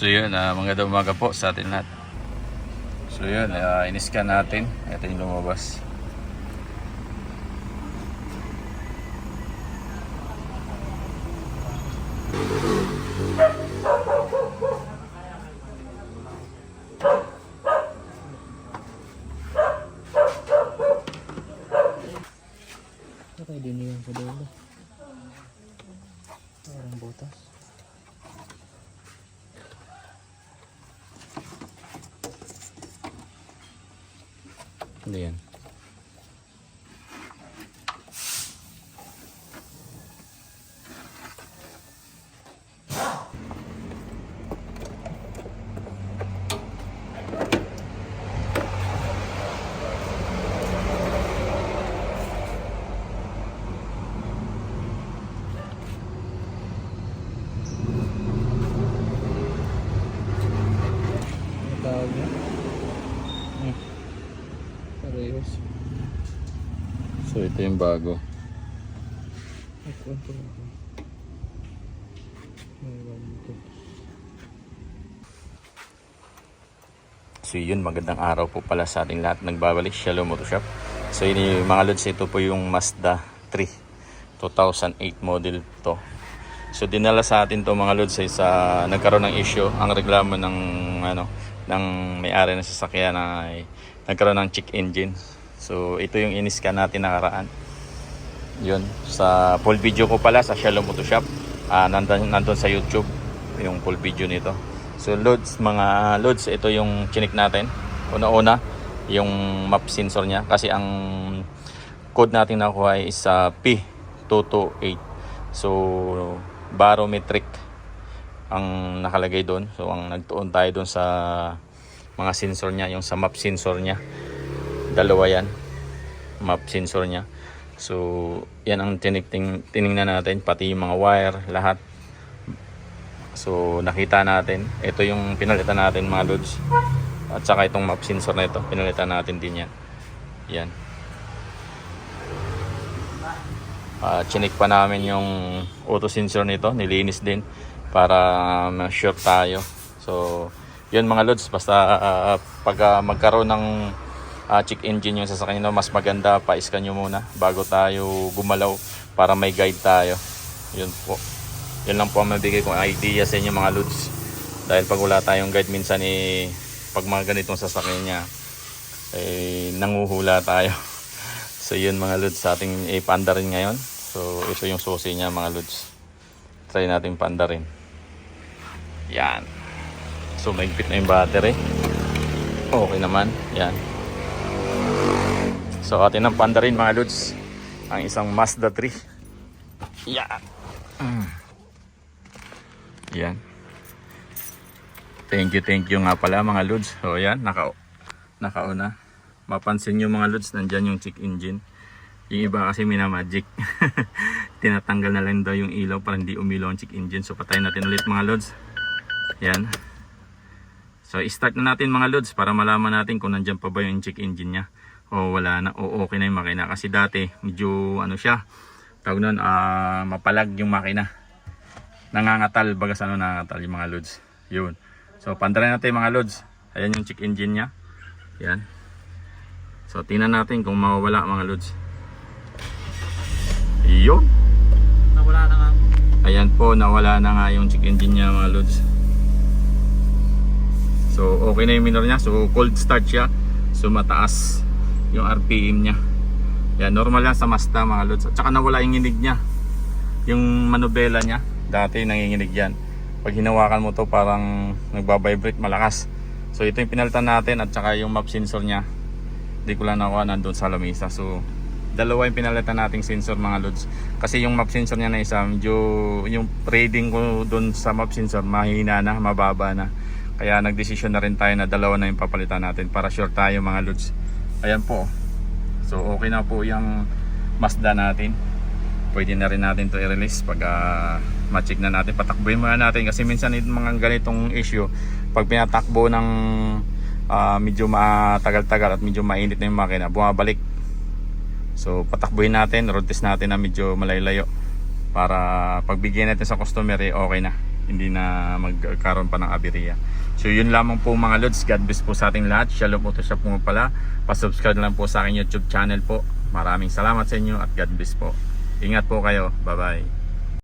So yun, magandang umaga po sa atin lahat. So yun, in-scan natin. Ito yung lumabas. Okay din yun sa dulo. Parang butas. Ano yan? Tawag niya. Parehas. So ito yung bago. Ito po. May walito. So yun, magandang araw po pala sa ating lahat. Nagbabalik Shalom Motor Shop. So yun yung mga lods, ito po yung Mazda 3 2008 model to. So dinala sa atin to mga lods sa nagkaroon ng issue. Ang reklamo ng ng may-ari ng sasakyan ay nagkaroon ng check engine. So ito yung in-scan natin nakaraan. Yun, sa full video ko pala sa Shalom Motor Shop. Nandun sa YouTube yung full video nito. So loads, mga loads, ito yung chinik natin. Una-una, yung map sensor niya. Kasi ang code natin nakuha is P228. So barometric ang nakalagay doon. So ang nagtuon tayo doon sa mga sensor niya, yung sa map sensor niya. Dalawa yan, map sensor niya. So yan ang tiningnan natin, pati yung mga wire, lahat. So nakita natin, ito yung pinalitan natin mga loads. At saka itong map sensor na ito, pinalitan natin din yan. Yan. Chinik pa namin yung auto sensor nito, nilinis din para ma-sure tayo. So yun mga loads, basta pag magkaroon ng check engine yung sasakyan nyo, mas maganda pa-scan nyo muna bago tayo gumalaw para may guide tayo. Yun po. Yun lang po ang mabigay kong idea sa inyo mga loads. Dahil pag wala tayong guide minsan pag mga ganitong sasakyan niya nanguhula tayo. So yun mga loads, sa ating ipanda rin ngayon. So ito yung susi niya mga loads. Try natin panda rin. Yan. So maigpit na yung battery. Okay naman. Yan. So atin ang panda rin mga loads, ang isang Mazda 3. Yan. Yan. Thank you nga pala mga loads. So yan, nakauna. Mapansin nyo mga loads, nandyan yung check engine. Yung iba kasi minamagic. Tinatanggal na lang daw yung ilaw para hindi umilaw ang check engine. So patayin natin ulit mga loads. Yan. So i-start na natin mga loads para malaman natin kung nandyan pa ba yung check engine nya o wala na, o okay na yung makina. Kasi dati medyo siya, tawag nun, mapalag yung makina, nangangatal, bagas nangangatal yung mga loads. Yun. So pandarin natin mga loads. Ayan yung check engine nya. Yan. So tingnan natin kung mawawala mga loads. Yun. Nawala na nga. Ayan po, nawala na nga yung check engine nya mga loads. So okay na yung minor nya. So cold start siya. So mataas yung RPM nya. Yan, normal yan sa Mazda mga loads. At saka nawala yung nginig nya. Yung manubela nya, dati nanginginig yan. Pag hinawakan mo to parang nagbabibrate malakas. So ito yung pinalitan natin, at saka yung map sensor nya, di ko lang nakuha, nandun sa lamesa. So dalawa yung pinalitan nating sensor mga loads. Kasi yung map sensor nya na isa, medyo yung reading ko dun sa map sensor mahina na, mababa na. Kaya nagdesisyon na rin tayo na dalawa na yung papalitan natin para sure tayo mga loads. Ayan po. So okay na po yung Mazda natin. Pwede na rin natin to i-release pag ma-check na natin. Patakbuhin muna natin kasi minsan yung mga ganitong issue, pag pinatakbo ng medyo matagal-tagal at medyo mainit na yung makina, bumabalik. So patakbuhin natin, road test natin na medyo malayo-layo para pagbigyan natin sa customer okay na, hindi na magkaroon pa ng aberya. So yun lamang po mga lods. God bless po sa ating lahat. Shalom Photoshop po pala. Pasubscribe lang po sa aking YouTube channel po. Maraming salamat sa inyo at God bless po. Ingat po kayo. Bye bye.